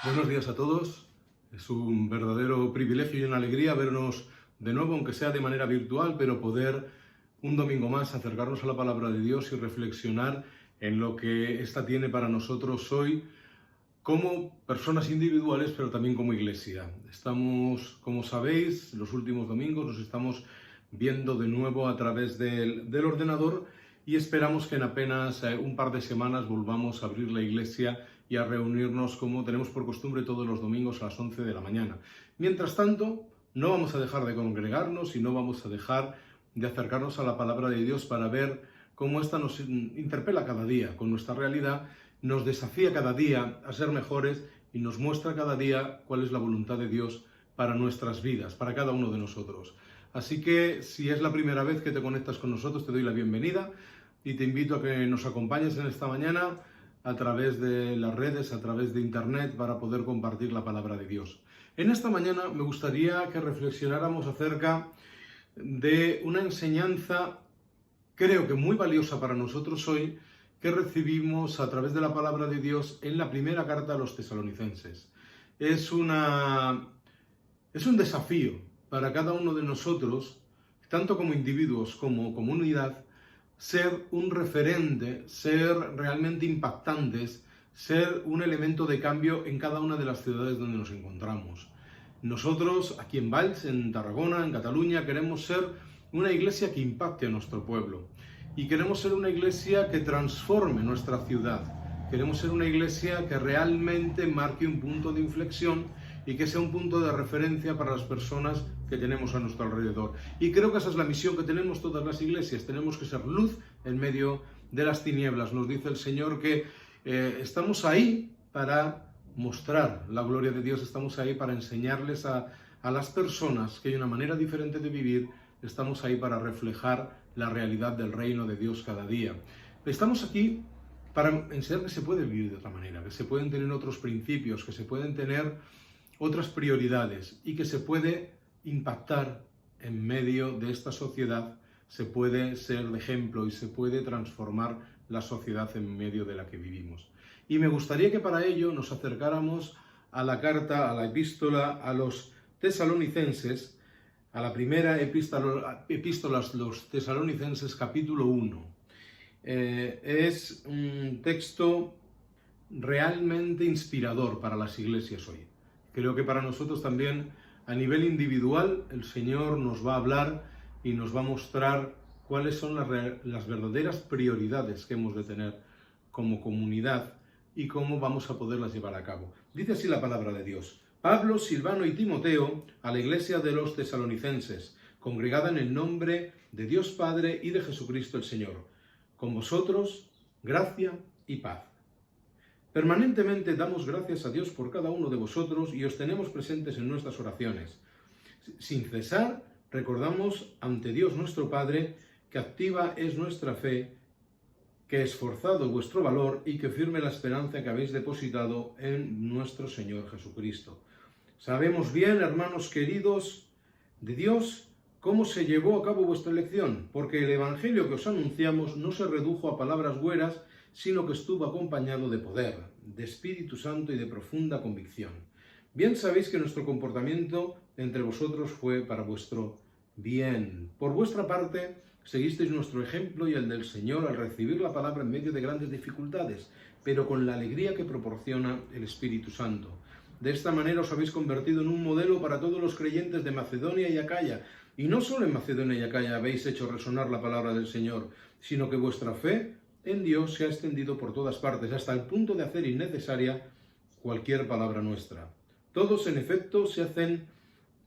Buenos días a todos. Es un verdadero privilegio y una alegría vernos de nuevo, aunque sea de manera virtual, pero poder un domingo más acercarnos a la palabra de Dios y reflexionar en lo que ésta tiene para nosotros hoy como personas individuales, pero también como iglesia. Estamos, como sabéis, los últimos domingos nos estamos viendo de nuevo a través del ordenador y esperamos que en apenas un par de semanas volvamos a abrir la iglesia y a reunirnos como tenemos por costumbre todos los domingos a las 11 de la mañana. Mientras tanto, no vamos a dejar de congregarnos y no vamos a dejar de acercarnos a la palabra de Dios para ver cómo ésta nos interpela cada día con nuestra realidad, nos desafía cada día a ser mejores y nos muestra cada día cuál es la voluntad de Dios para nuestras vidas, para cada uno de nosotros. Así que si es la primera vez que te conectas con nosotros, te doy la bienvenida y te invito a que nos acompañes en esta mañana a través de las redes, a través de internet, para poder compartir la palabra de Dios. En esta mañana me gustaría que reflexionáramos acerca de una enseñanza, creo que muy valiosa para nosotros hoy, que recibimos a través de la palabra de Dios en la primera carta a los tesalonicenses. Es un desafío para cada uno de nosotros, tanto como individuos como comunidad, ser un referente, ser realmente impactantes, ser un elemento de cambio en cada una de las ciudades donde nos encontramos. Nosotros, aquí en Valls, en Tarragona, en Cataluña, queremos ser una iglesia que impacte a nuestro pueblo. Y queremos ser una iglesia que transforme nuestra ciudad. Queremos ser una iglesia que realmente marque un punto de inflexión y que sea un punto de referencia para las personas que tenemos a nuestro alrededor. Y creo que esa es la misión que tenemos todas las iglesias. Tenemos que ser luz en medio de las tinieblas. Nos dice el Señor que estamos ahí para mostrar la gloria de Dios, estamos ahí para enseñarles a las personas que hay una manera diferente de vivir, estamos ahí para reflejar la realidad del reino de Dios cada día. Estamos aquí para enseñar que se puede vivir de otra manera, que se pueden tener otros principios, que se pueden tener otras prioridades y que se puede impactar en medio de esta sociedad, se puede ser de ejemplo y se puede transformar la sociedad en medio de la que vivimos. Y me gustaría que para ello nos acercáramos a la carta, a la epístola a los tesalonicenses, a la primera epístola a los tesalonicenses, capítulo 1. Es un texto realmente inspirador para las iglesias hoy. Creo que para nosotros también, a nivel individual, el Señor nos va a hablar y nos va a mostrar cuáles son las verdaderas prioridades que hemos de tener como comunidad y cómo vamos a poderlas llevar a cabo. Dice así la palabra de Dios: Pablo, Silvano y Timoteo, a la iglesia de los tesalonicenses, congregada en el nombre de Dios Padre y de Jesucristo el Señor. Con vosotros, gracia y paz. Permanentemente damos gracias a Dios por cada uno de vosotros y os tenemos presentes en nuestras oraciones. Sin cesar, recordamos ante Dios nuestro Padre que activa es nuestra fe, que esforzado vuestro valor y que firme la esperanza que habéis depositado en nuestro Señor Jesucristo. Sabemos bien, hermanos queridos de Dios, cómo se llevó a cabo vuestra elección, porque el Evangelio que os anunciamos no se redujo a palabras hueras, sino que estuvo acompañado de poder, de Espíritu Santo y de profunda convicción. Bien sabéis que nuestro comportamiento entre vosotros fue para vuestro bien. Por vuestra parte, seguisteis nuestro ejemplo y el del Señor al recibir la palabra en medio de grandes dificultades, pero con la alegría que proporciona el Espíritu Santo. De esta manera os habéis convertido en un modelo para todos los creyentes de Macedonia y Acaya. Y no solo en Macedonia y Acaya habéis hecho resonar la palabra del Señor, sino que vuestra fe en Dios se ha extendido por todas partes, hasta el punto de hacer innecesaria cualquier palabra nuestra. Todos, en efecto, se hacen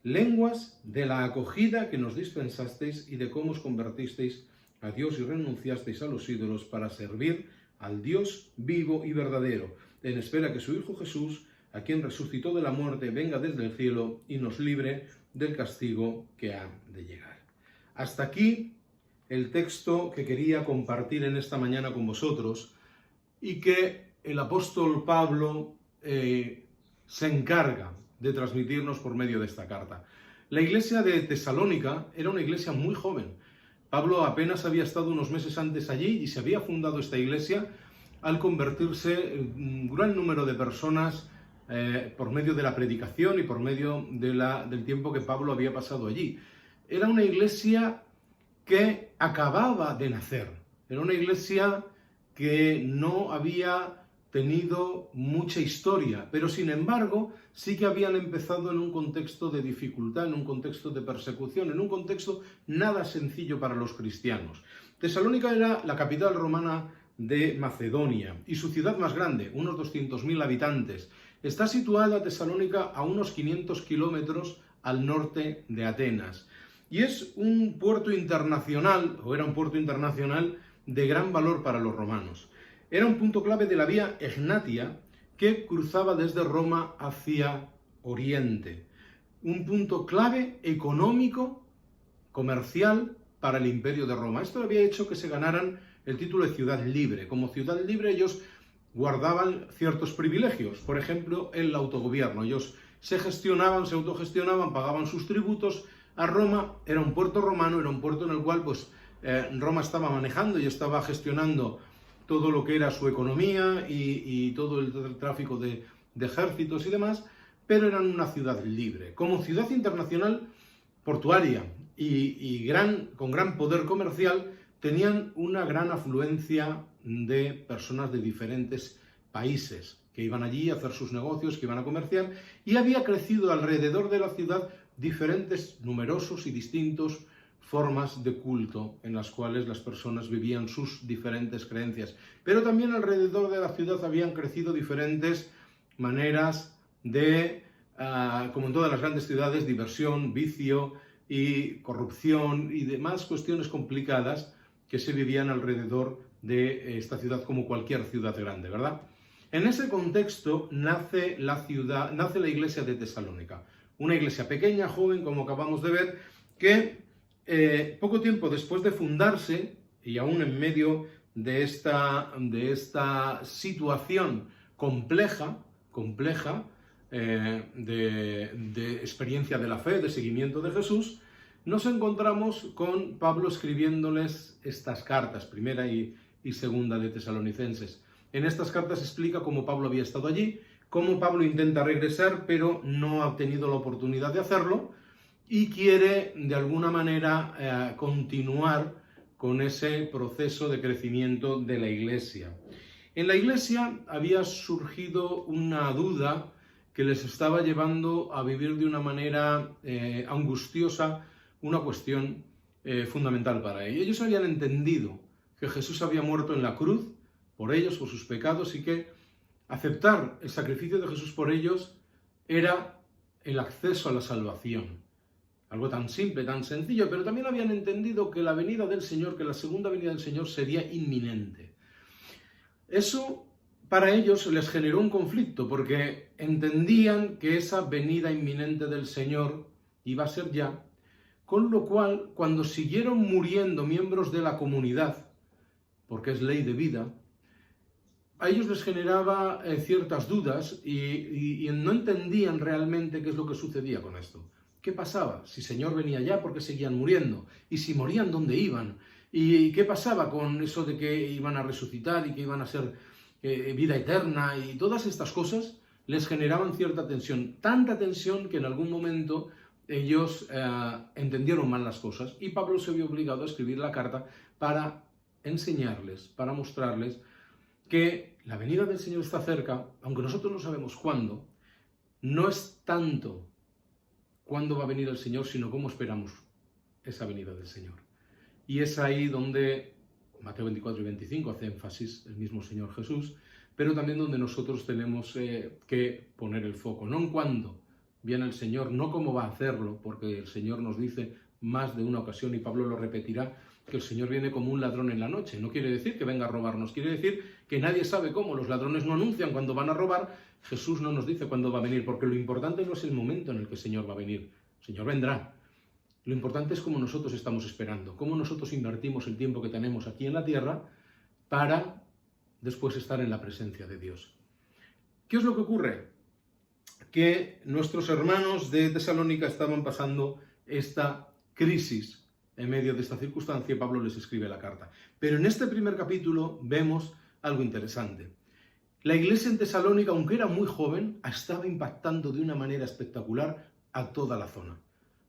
lenguas de la acogida que nos dispensasteis y de cómo os convertisteis a Dios y renunciasteis a los ídolos para servir al Dios vivo y verdadero, en espera que su Hijo Jesús, a quien resucitó de la muerte, venga desde el cielo y nos libre del castigo que ha de llegar. Hasta aquí el texto que quería compartir en esta mañana con vosotros y que el apóstol Pablo se encarga de transmitirnos por medio de esta carta. La iglesia de Tesalónica era una iglesia muy joven. Pablo apenas había estado unos meses antes allí y se había fundado esta iglesia al convertirse un gran número de personas por medio de la predicación y por medio del tiempo que Pablo había pasado allí. Era una iglesia que acababa de nacer, era una iglesia que no había tenido mucha historia, pero sin embargo sí que habían empezado en un contexto de dificultad, en un contexto de persecución, en un contexto nada sencillo para los cristianos. Tesalónica era la capital romana de Macedonia y su ciudad más grande, unos 200.000 habitantes. Está situada Tesalónica a unos 500 kilómetros al norte de Atenas y es un puerto internacional, o era un puerto internacional de gran valor para los romanos. Era un punto clave de la vía Egnatia que cruzaba desde Roma hacia Oriente. Un punto clave económico, comercial para el Imperio de Roma. Esto había hecho que se ganaran el título de ciudad libre. Como ciudad libre ellos guardaban ciertos privilegios, por ejemplo el autogobierno. Ellos se gestionaban, se autogestionaban, pagaban sus tributos a Roma. Era un puerto romano, era un puerto en el cual Roma estaba manejando y estaba gestionando todo lo que era su economía y todo el tráfico de ejércitos y demás, pero eran una ciudad libre. Como ciudad internacional portuaria con gran poder comercial, tenían una gran afluencia de personas de diferentes países que iban allí a hacer sus negocios, que iban a comerciar, y había crecido alrededor de la ciudad diferentes, numerosos y distintos formas de culto en las cuales las personas vivían sus diferentes creencias. Pero también alrededor de la ciudad habían crecido diferentes maneras de, como en todas las grandes ciudades, diversión, vicio y corrupción y demás cuestiones complicadas que se vivían alrededor de esta ciudad como cualquier ciudad grande, ¿verdad? En ese contexto nace la iglesia de Tesalónica, una iglesia pequeña, joven, como acabamos de ver, que poco tiempo después de fundarse, y aún en medio de esta situación compleja de experiencia de la fe, de seguimiento de Jesús, nos encontramos con Pablo escribiéndoles estas cartas, primera y segunda de Tesalonicenses. En estas cartas explica cómo Pablo había estado allí, cómo Pablo intenta regresar, pero no ha tenido la oportunidad de hacerlo, y quiere de alguna manera continuar con ese proceso de crecimiento de la iglesia. En la iglesia había surgido una duda que les estaba llevando a vivir de una manera angustiosa una cuestión fundamental para ellos. Ellos habían entendido que Jesús había muerto en la cruz por ellos, por sus pecados, y que aceptar el sacrificio de Jesús por ellos era el acceso a la salvación. Algo tan simple, tan sencillo, pero también habían entendido que la venida del Señor, que la segunda venida del Señor sería inminente. Eso para ellos les generó un conflicto, porque entendían que esa venida inminente del Señor iba a ser ya, con lo cual, cuando siguieron muriendo miembros de la comunidad, porque es ley de vida, a ellos les generaba ciertas dudas y no entendían realmente qué es lo que sucedía con esto. ¿Qué pasaba? Si el Señor venía ya, ¿por qué seguían muriendo? Y si morían, ¿dónde iban? ¿Y qué pasaba con eso de que iban a resucitar y que iban a ser vida eterna? Y todas estas cosas les generaban cierta tensión. Tanta tensión que en algún momento ellos entendieron mal las cosas. Y Pablo se vio obligado a escribir la carta para enseñarles, para mostrarles que la venida del Señor está cerca, aunque nosotros no sabemos cuándo. No es tanto cuándo va a venir el Señor, sino cómo esperamos esa venida del Señor. Y es ahí donde Mateo 24 y 25 hace énfasis el mismo Señor Jesús, pero también donde nosotros tenemos que poner el foco, no en cuándo viene el Señor, no cómo va a hacerlo, porque el Señor nos dice más de una ocasión, y Pablo lo repetirá, que el Señor viene como un ladrón en la noche. No quiere decir que venga a robarnos, quiere decir que nadie sabe cómo. Los ladrones no anuncian cuándo van a robar, Jesús no nos dice cuándo va a venir, porque lo importante no es el momento en el que el Señor va a venir. El Señor vendrá. Lo importante es cómo nosotros estamos esperando, cómo nosotros invertimos el tiempo que tenemos aquí en la tierra para después estar en la presencia de Dios. ¿Qué es lo que ocurre? Que nuestros hermanos de Tesalónica estaban pasando esta crisis. En medio de esta circunstancia, Pablo les escribe la carta. Pero en este primer capítulo vemos algo interesante. La iglesia en Tesalónica, aunque era muy joven, estaba impactando de una manera espectacular a toda la zona.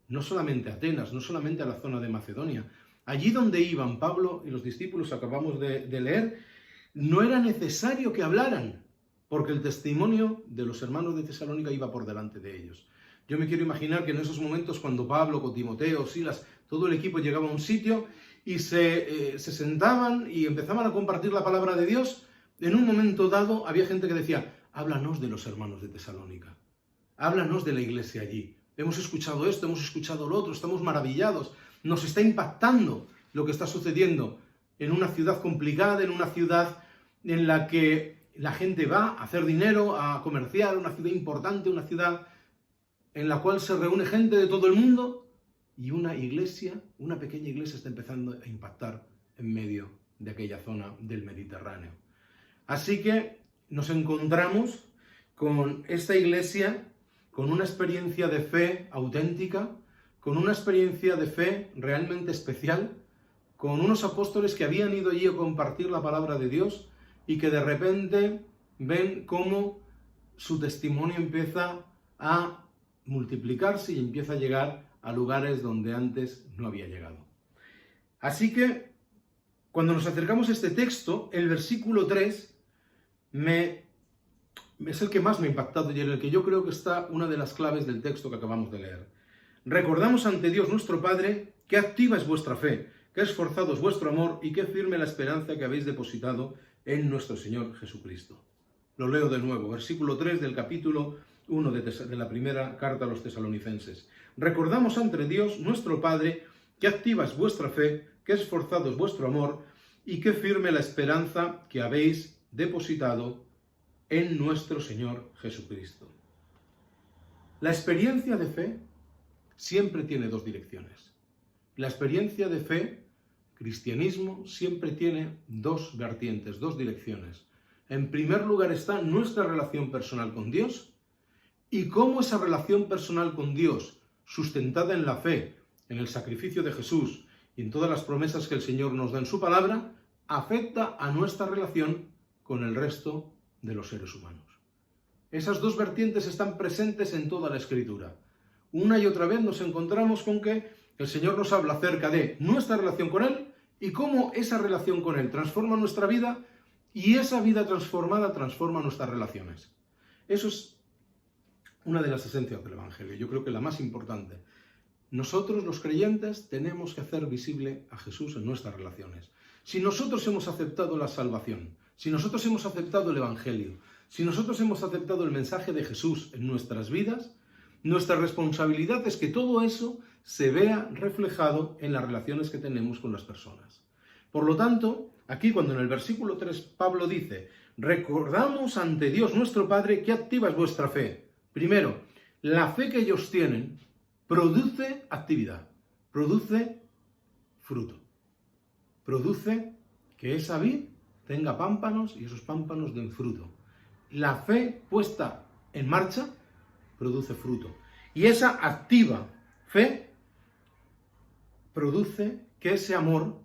No solamente a Atenas, no solamente a la zona de Macedonia. Allí donde iban Pablo y los discípulos, acabamos de leer, no era necesario que hablaran, porque el testimonio de los hermanos de Tesalónica iba por delante de ellos. Yo me quiero imaginar que en esos momentos, cuando Pablo, con Timoteo, Silas, todo el equipo llegaba a un sitio y se sentaban y empezaban a compartir la palabra de Dios, en un momento dado había gente que decía: háblanos de los hermanos de Tesalónica, háblanos de la iglesia allí. Hemos escuchado esto, hemos escuchado lo otro, estamos maravillados, nos está impactando lo que está sucediendo en una ciudad complicada, en una ciudad en la que la gente va a hacer dinero, a comerciar, una ciudad importante, una ciudad en la cual se reúne gente de todo el mundo, y una iglesia, una pequeña iglesia, está empezando a impactar en medio de aquella zona del Mediterráneo. Así que nos encontramos con esta iglesia, con una experiencia de fe auténtica, con una experiencia de fe realmente especial, con unos apóstoles que habían ido allí a compartir la palabra de Dios y que de repente ven cómo su testimonio empieza a multiplicarse y empieza a llegar a lugares donde antes no había llegado. Así que, cuando nos acercamos a este texto, el versículo 3 es el que más me ha impactado y en el que yo creo que está una de las claves del texto que acabamos de leer. Recordamos ante Dios nuestro Padre que activa es vuestra fe, que esforzado es vuestro amor y que firme la esperanza que habéis depositado en nuestro Señor Jesucristo. Lo leo de nuevo, versículo 3 del capítulo 1 de la primera carta a los tesalonicenses. Recordamos ante Dios nuestro Padre que activa es vuestra fe, que esforzado es vuestro amor y que firme la esperanza que habéis depositado en nuestro Señor Jesucristo. La experiencia de fe siempre tiene dos direcciones. La experiencia de fe, cristianismo, siempre tiene dos vertientes, dos direcciones. En primer lugar está nuestra relación personal con Dios y cómo esa relación personal con Dios, sustentada en la fe, en el sacrificio de Jesús y en todas las promesas que el Señor nos da en su palabra, afecta a nuestra relación con el resto de los seres humanos. Esas dos vertientes están presentes en toda la Escritura. Una y otra vez nos encontramos con que el Señor nos habla acerca de nuestra relación con Él y cómo esa relación con Él transforma nuestra vida y esa vida transformada transforma nuestras relaciones. Eso es una de las esencias del Evangelio, yo creo que la más importante. Nosotros, los creyentes, tenemos que hacer visible a Jesús en nuestras relaciones. Si nosotros hemos aceptado la salvación, si nosotros hemos aceptado el Evangelio, si nosotros hemos aceptado el mensaje de Jesús en nuestras vidas, nuestra responsabilidad es que todo eso se vea reflejado en las relaciones que tenemos con las personas. Por lo tanto, aquí cuando en el versículo 3 Pablo dice: recordamos ante Dios nuestro Padre que activa es vuestra fe. Primero, la fe que ellos tienen produce actividad, produce fruto, produce que esa vid tenga pámpanos y esos pámpanos den fruto. La fe puesta en marcha produce fruto. Y esa activa fe produce que ese amor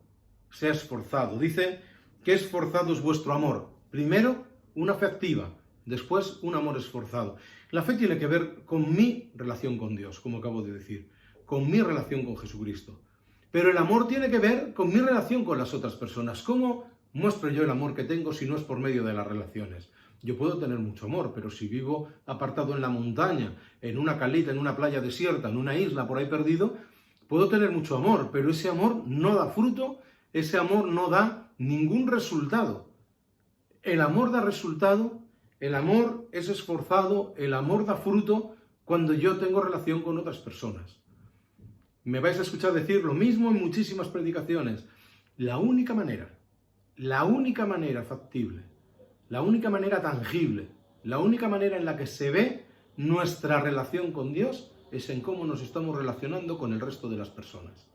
sea esforzado. Dice que esforzado es vuestro amor. Primero, una fe activa. Después, un amor esforzado. La fe tiene que ver con mi relación con Dios, como acabo de decir, con mi relación con Jesucristo. Pero el amor tiene que ver con mi relación con las otras personas. ¿Cómo muestro yo el amor que tengo si no es por medio de las relaciones? Yo puedo tener mucho amor, pero si vivo apartado en la montaña, en una calita, en una playa desierta, en una isla por ahí perdido, puedo tener mucho amor, pero ese amor no da fruto, ese amor no da ningún resultado. El amor da resultado, el amor es esforzado, el amor da fruto cuando yo tengo relación con otras personas. Me vais a escuchar decir lo mismo en muchísimas predicaciones. La única manera factible, la única manera tangible, la única manera en la que se ve nuestra relación con Dios es en cómo nos estamos relacionando con el resto de las personas.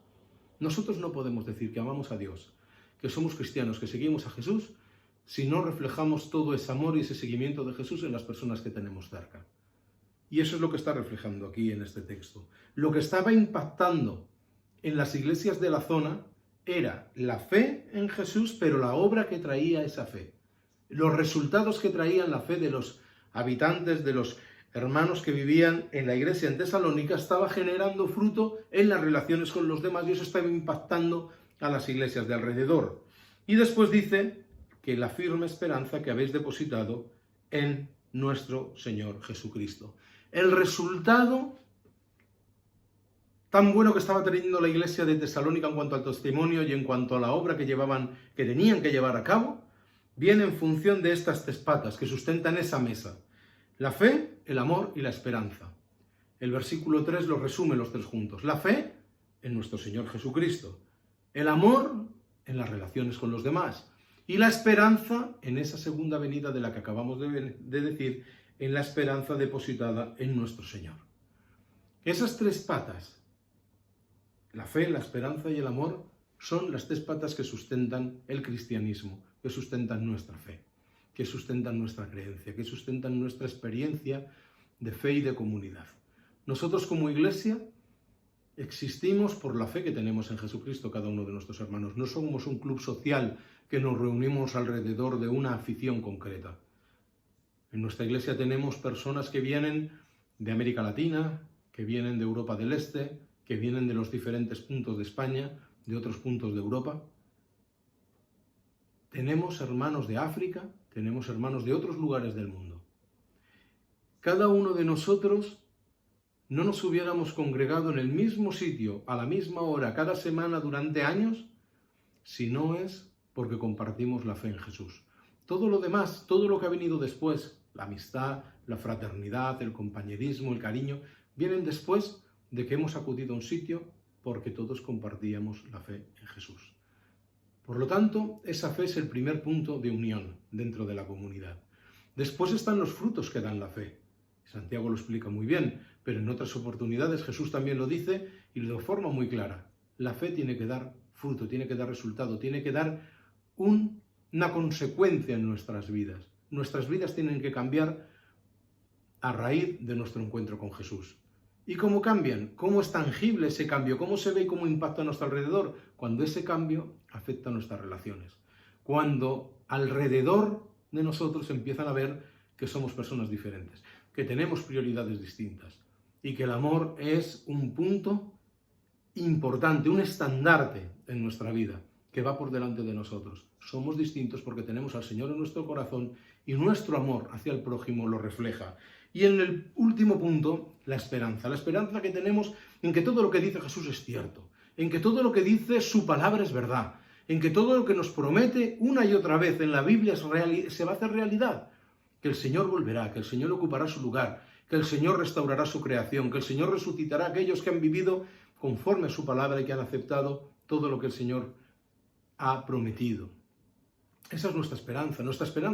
Nosotros no podemos decir que amamos a Dios, que somos cristianos, que seguimos a Jesús, si no reflejamos todo ese amor y ese seguimiento de Jesús en las personas que tenemos cerca. Y eso es lo que está reflejando aquí en este texto. Lo que estaba impactando en las iglesias de la zona era la fe en Jesús, pero la obra que traía esa fe. Los resultados que traían la fe de los habitantes, de los hermanos que vivían en la iglesia en Tesalónica, estaba generando fruto en las relaciones con los demás y eso estaba impactando a las iglesias de alrededor. Y después dice que la firme esperanza que habéis depositado en nuestro Señor Jesucristo. El resultado tan bueno que estaba teniendo la iglesia de Tesalónica en cuanto al testimonio y en cuanto a la obra que tenían que llevar a cabo, viene en función de estas tres patas que sustentan esa mesa: la fe, el amor y la esperanza. El versículo 3 lo resume los tres juntos: la fe en nuestro Señor Jesucristo, el amor en las relaciones con los demás y la esperanza en esa segunda venida de la que acabamos de decir, en la esperanza depositada en nuestro Señor. Esas tres patas, la fe, la esperanza y el amor, son las tres patas que sustentan el cristianismo, que sustentan nuestra fe, que sustentan nuestra creencia, que sustentan nuestra experiencia de fe y de comunidad. Nosotros como iglesia existimos por la fe que tenemos en Jesucristo, cada uno de nuestros hermanos. No somos un club social que nos reunimos alrededor de una afición concreta. En nuestra iglesia tenemos personas que vienen de América Latina, que vienen de Europa del Este, que vienen de los diferentes puntos de España, de otros puntos de Europa. Tenemos hermanos de África, tenemos hermanos de otros lugares del mundo. Cada uno de nosotros no nos hubiéramos congregado en el mismo sitio, a la misma hora, cada semana durante años, si no es porque compartimos la fe en Jesús. Todo lo demás, todo lo que ha venido después, la amistad, la fraternidad, el compañerismo, el cariño, vienen después de que hemos acudido a un sitio porque todos compartíamos la fe en Jesús. Por lo tanto, esa fe es el primer punto de unión dentro de la comunidad. Después están los frutos que dan la fe. Santiago lo explica muy bien, pero en otras oportunidades Jesús también lo dice y lo forma muy clara. La fe tiene que dar fruto, tiene que dar resultado, tiene que dar una consecuencia en nuestras vidas. Nuestras vidas tienen que cambiar a raíz de nuestro encuentro con Jesús. ¿Y cómo cambian? ¿Cómo es tangible ese cambio? ¿Cómo se ve y cómo impacta a nuestro alrededor? Cuando ese cambio afecta a nuestras relaciones. Cuando alrededor de nosotros empiezan a ver que somos personas diferentes, que tenemos prioridades distintas y que el amor es un punto importante, un estandarte en nuestra vida que va por delante de nosotros. Somos distintos porque tenemos al Señor en nuestro corazón y nuestro amor hacia el prójimo lo refleja. Y en el último punto, la esperanza que tenemos en que todo lo que dice Jesús es cierto, en que todo lo que dice su palabra es verdad, en que todo lo que nos promete una y otra vez en la Biblia se va a hacer realidad, que el Señor volverá, que el Señor ocupará su lugar, que el Señor restaurará su creación, que el Señor resucitará a aquellos que han vivido conforme a su palabra y que han aceptado todo lo que el Señor ha prometido. Esa es nuestra esperanza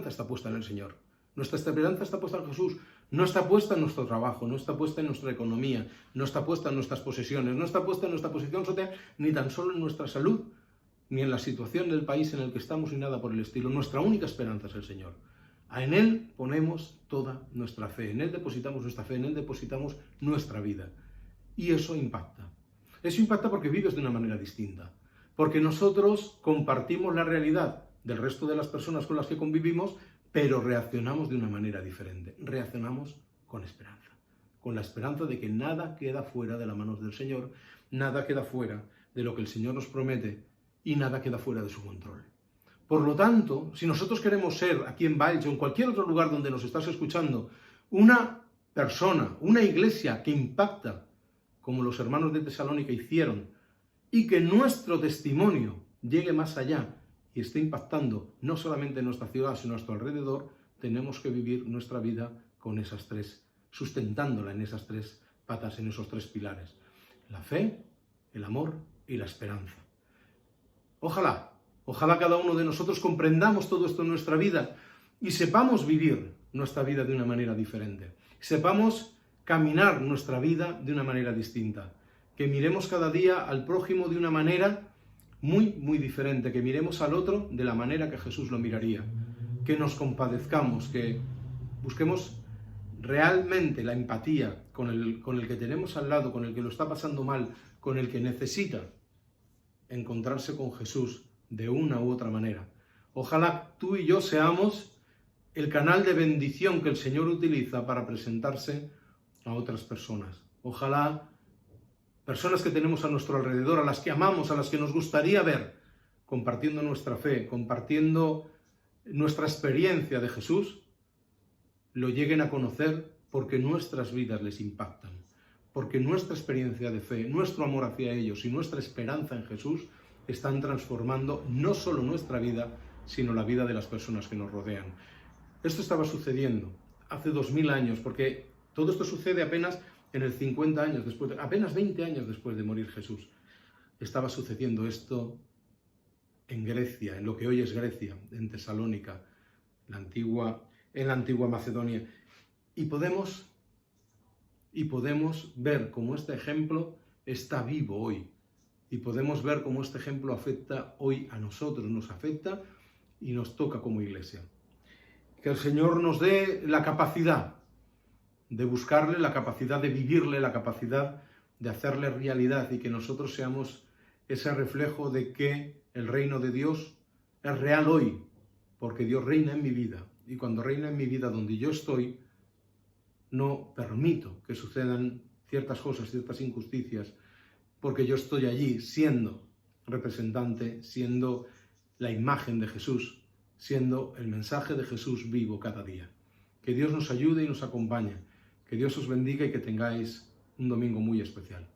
está puesta en el Señor. Nuestra esperanza está puesta en Jesús, no está puesta en nuestro trabajo, no está puesta en nuestra economía, no está puesta en nuestras posesiones, no está puesta en nuestra posición social, ni tan solo en nuestra salud, ni en la situación del país en el que estamos, ni nada por el estilo. Nuestra única esperanza es el Señor. En Él ponemos toda nuestra fe, en Él depositamos nuestra fe, en Él depositamos nuestra vida. Y eso impacta. Eso impacta porque vives de una manera distinta, porque nosotros compartimos la realidad del resto de las personas con las que convivimos, pero reaccionamos de una manera diferente. Reaccionamos con esperanza. Con la esperanza de que nada queda fuera de las manos del Señor, nada queda fuera de lo que el Señor nos promete y nada queda fuera de su control. Por lo tanto, si nosotros queremos ser aquí en Valls o en cualquier otro lugar donde nos estás escuchando, una persona, una iglesia que impacta, como los hermanos de Tesalónica hicieron, y que nuestro testimonio llegue más allá y esté impactando no solamente en nuestra ciudad, sino a nuestro alrededor, tenemos que vivir nuestra vida con esas tres, sustentándola en esas tres patas, en esos tres pilares: la fe, el amor y la esperanza. Ojalá cada uno de nosotros comprendamos todo esto en nuestra vida y sepamos vivir nuestra vida de una manera diferente. Sepamos caminar nuestra vida de una manera distinta. Que miremos cada día al prójimo de una manera muy diferente, que miremos al otro de la manera que Jesús lo miraría, que nos compadezcamos, que busquemos realmente la empatía con el que tenemos al lado, con el que lo está pasando mal, con el que necesita encontrarse con Jesús de una u otra manera. Ojalá tú y yo seamos el canal de bendición que el Señor utiliza para presentarse a otras personas. Ojalá personas que tenemos a nuestro alrededor, a las que amamos, a las que nos gustaría ver, compartiendo nuestra fe, compartiendo nuestra experiencia de Jesús, lo lleguen a conocer porque nuestras vidas les impactan, porque nuestra experiencia de fe, nuestro amor hacia ellos y nuestra esperanza en Jesús están transformando no solo nuestra vida, sino la vida de las personas que nos rodean. Esto estaba sucediendo hace 2000 años, porque todo esto sucede apenas en el 50 años después, apenas 20 años después de morir Jesús. Estaba sucediendo esto en Grecia, en lo que hoy es Grecia, en Tesalónica, en la antigua Macedonia. Y podemos ver cómo este ejemplo está vivo hoy. Y podemos ver cómo este ejemplo afecta hoy a nosotros, nos afecta y nos toca como iglesia. Que el Señor nos dé la capacidad de buscarle, la capacidad de vivirle, la capacidad de hacerle realidad y que nosotros seamos ese reflejo de que el reino de Dios es real hoy, porque Dios reina en mi vida. Y cuando reina en mi vida donde yo estoy, no permito que sucedan ciertas cosas, ciertas injusticias, porque yo estoy allí siendo representante, siendo la imagen de Jesús, siendo el mensaje de Jesús vivo cada día. Que Dios nos ayude y nos acompañe. Que Dios os bendiga y que tengáis un domingo muy especial.